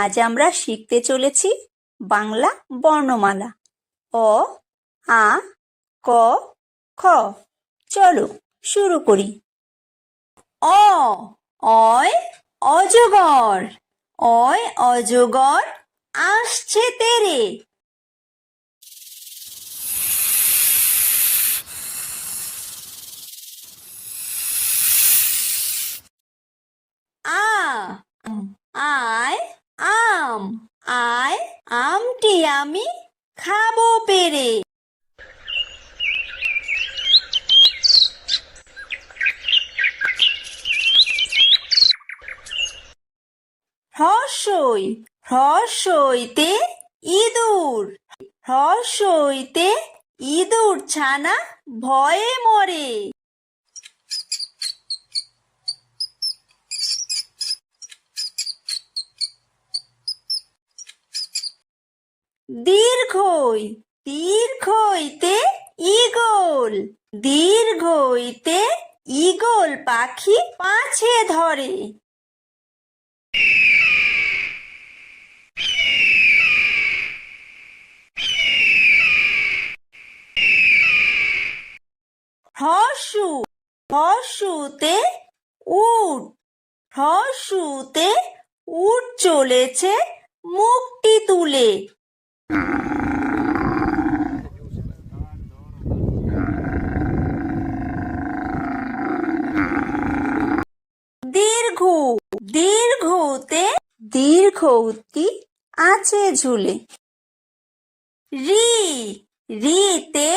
আজ আমরা শিখতে চলেছি বাংলা বর্ণমালা অ, আ, ক, খ। চলো শুরু করি। অ, অয় অজগর, অয় অজগর আসছে তেরে। আ, আয় আম, আয় আমটি আমি খাবো পেরে। হ্রস্বই, হ্রস্বইতে ইঁদুর, হ্রস্বইতে ইঁদুর ছানা ভয়ে মরে। দীর্ঘই, দীর্ঘইতে ঈগল, দীর্ঘইতে ঈগল পাখি পাছে ধরে। হ্রস্বু, হ্রস্বুতে উট, হ্রস্বুতে উট চলেছে মুখটি তুলে। দীর্ঘ, দীর্ঘতে দীর্ঘউতি আছে ঝুলে। রি, রিতে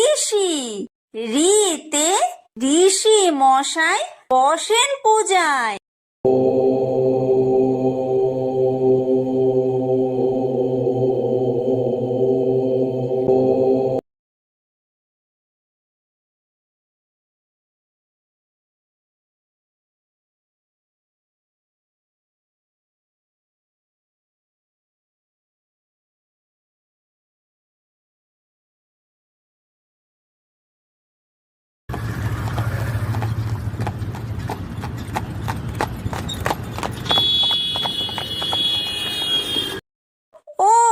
ঋষি, রিতে ঋষি মশাই বসেন পূজায়।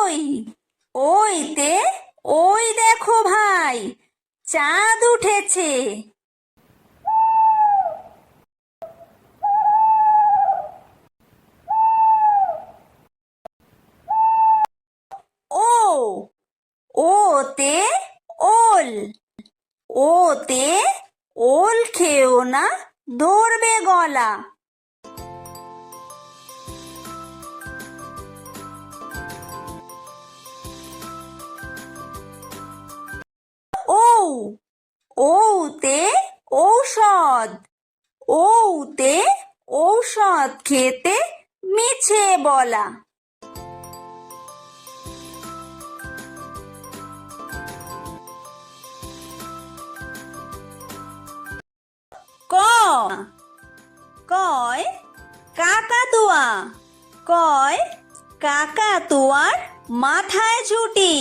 ওই, ওইতে ওই দেখো ভাই চাঁদ উঠেছে। ও, ওতে ওল, ওতে ওল খেও না ধরবে গলা। ও, ওতে ঔষধ, ওতে ঔষধ খেতে মিছে বলা। ক, কয় কাকাতুয়া, কয় কাকাতুয়ার মাথায় ঝুঁটি।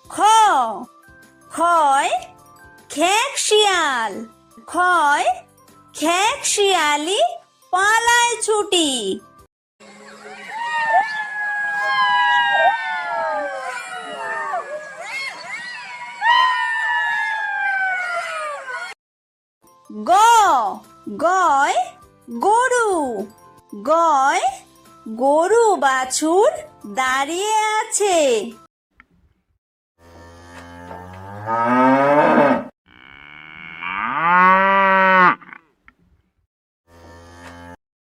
খ, খয় খেক শিয়াল, খয় খেক শিয়ালি পালায় ছুটি। গ, গয় গরু, গয় গরু বাছুর দাঁড়িয়ে আছে।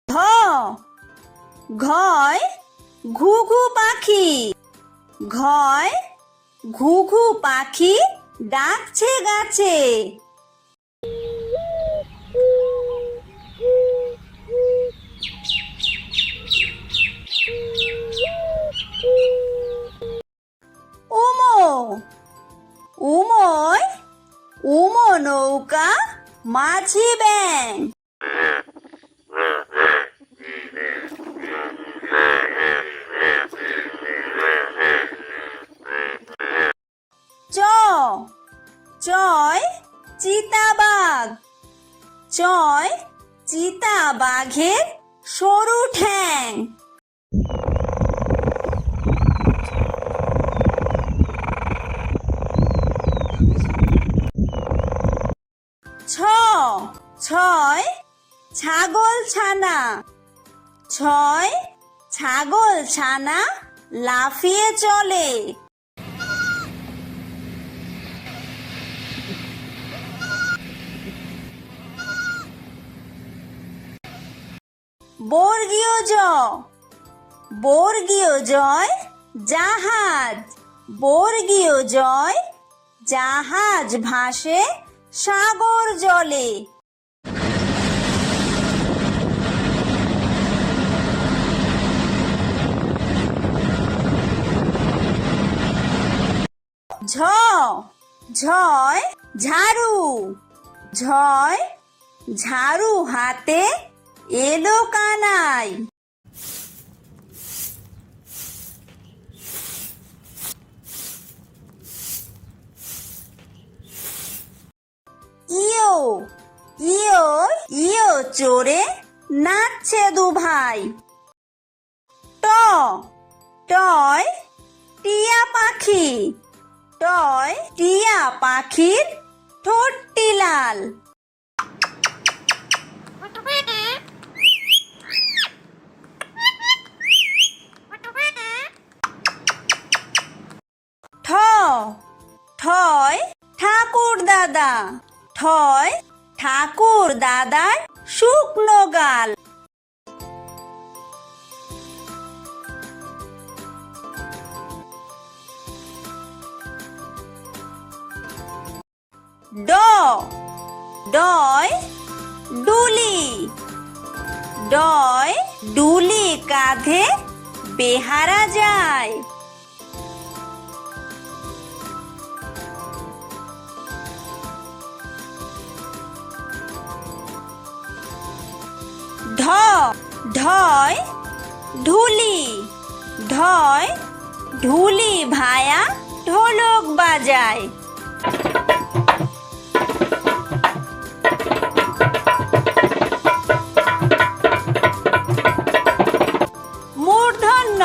ঘ, ঘয় ঘুঘু পাখি, ঘয় ঘুঘু পাখি ডাকছে গাছে। উমো, উময় উমো নৌকা মাঝি ব্যাং। চ, বাঘের সরু ঠ্যাং। ছয় ছাগল ছানা। ছয় ছাগল ছানা লাফিয়ে চলে। বর্গীয় জ। বর্গীয় জয় জাহাজ। বর্গীয় জয় জাহাজ ভাসে সাগর জলে। ঝ ঝয় ঝাড়ু। ঝয় ঝাড়ু হাতে এলো কানাই। ইয়ো ইয়ো ইয়ো চড়ে নাচছে দু ভাই। ট টয় টিয়া পাখি। টয় টিয়া পাখির ঠোঁটটি লাল। ঠ ঠয় ঠাকুর দাদা। ঠয় ঠাকুর দাদার শুকনো গাল। ড ডয় ডুলি। ডয় ডুলি কাঁধে বেহারা যায়। ঢ ঢয় ঢুলি। ঢয় ঢুলি ভায়া ঢোলক বাজায়। মূর্ধন্য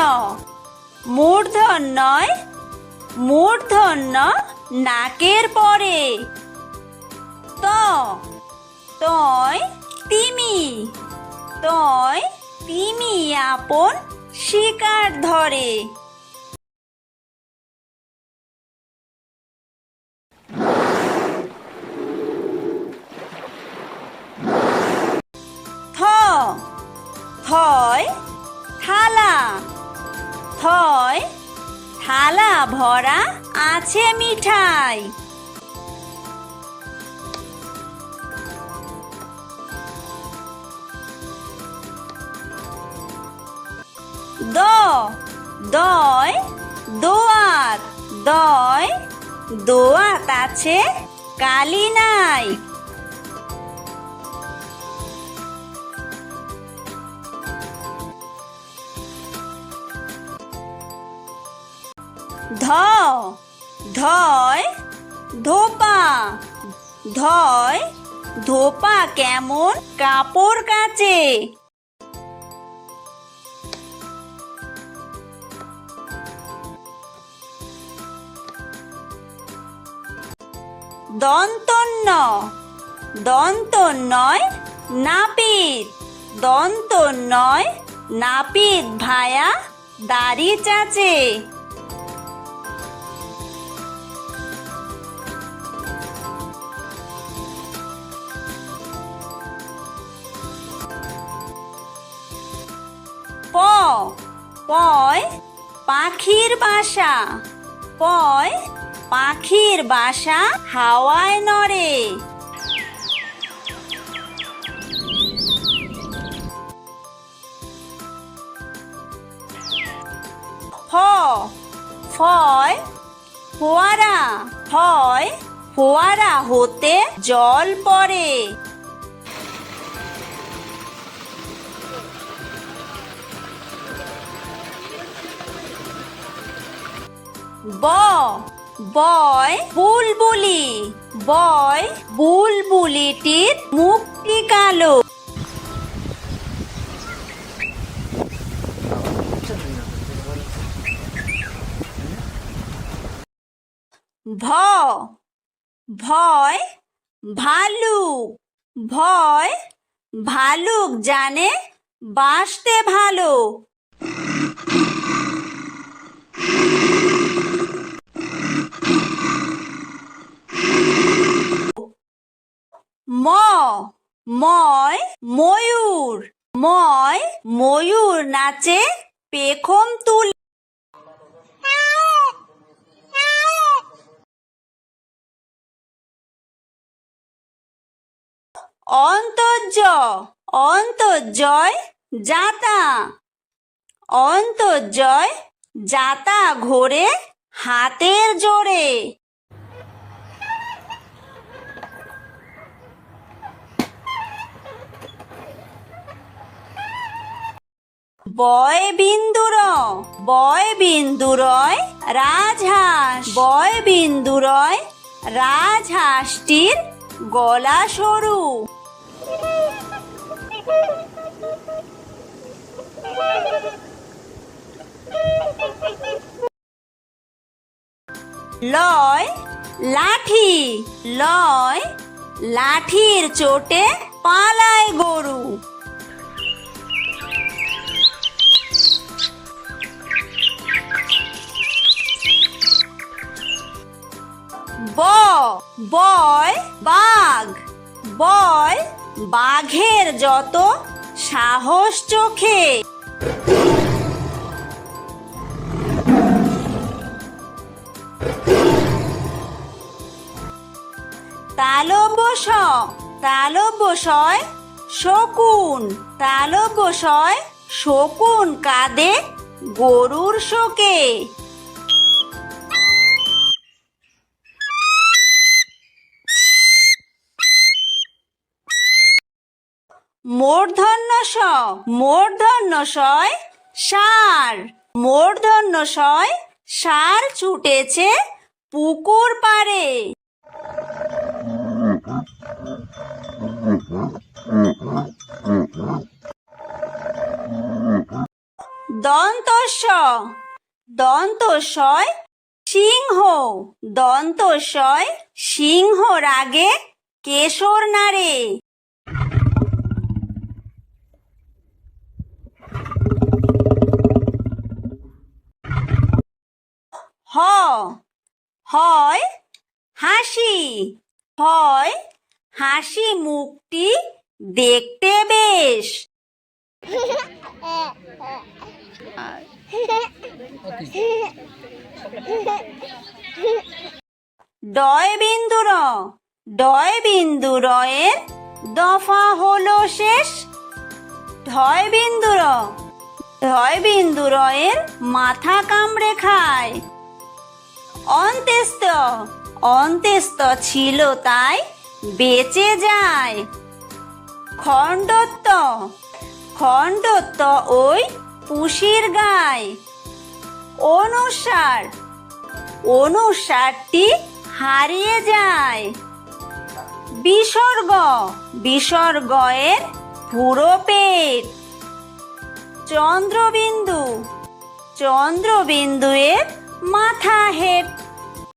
মূর্ধন্যয় মূর্ধন্য নাকের পরে। ত তয় তিমি। তয় তিমি আপন শিকার ধরে। থ থয় থালা। থয় থালা ভরা আছে মিঠাই। দ দয় দোয়াত। দয় দোয়াত আছে কালি নাই। ধ ধয় ধোপা। ধয় ধোপা কেমন কাপড় কাচে। দন্তন্য দন্তন্যয় নাপিত। দন্তন্যয় নাপিত ভায়া দাড়ি চাচে। প পয় পাখির বাসা। পয় পাখির বাসা হাওয়ায় নড়ে। ফ ফয় ফোয়ারা। ফয় ফোয়ারা হতে জল পড়ে। ব বয় বুলবুলি। বয় বুলবুলিটির মুখটি কালো। ভ ভয় ভালুক ভয় ভালুক জানে বাসতে ভালো। ম ময় ময়ূর ময় ময়ূর নাচে পেখম তুলে। অন্তর্য অন্তর্জয় যাতা অন্তর্জয় যাতা ঘোরে হাতের জোরে। বয় বিন্দুরয় রাজহাঁস বয় বিন্দুরয় রাজহাঁসটির গলা সরু। লয় লাঠি লয় লাঠির চোটে পালায় গরু। বয় বাঘ বয় বাঘের যত সাহস চোখে। তালব্যশয় শকুন তালব্যশয় শকুন কাঁদে গরুর শোকে। মূর্ধন্যশয় ষাঁড় মূর্ধন্যশয় ষাঁড় ছুটেছে পুকুর পাড়ে। দন্তস্বয় সিংহ দন্তস্বয় সিংহ রাগে কেশর নাড়ে। হয় হাসি মুখটি দেখতে বেশ। ডয় বিন্দুরয়ের দফা হলো শেষ। ঢয় বিন্দুরয়ের মাথা কামড়ে খায়। অন্ত্যেস্ত ছিল তাই বেঁচে যায়। খণ্ডত্ব ওই পুষির গায়। অনুসারটি হারিয়ে যায়। বিসর্গয়ের পুরো পেট। চন্দ্রবিন্দুয়ের মাথা হেঁট।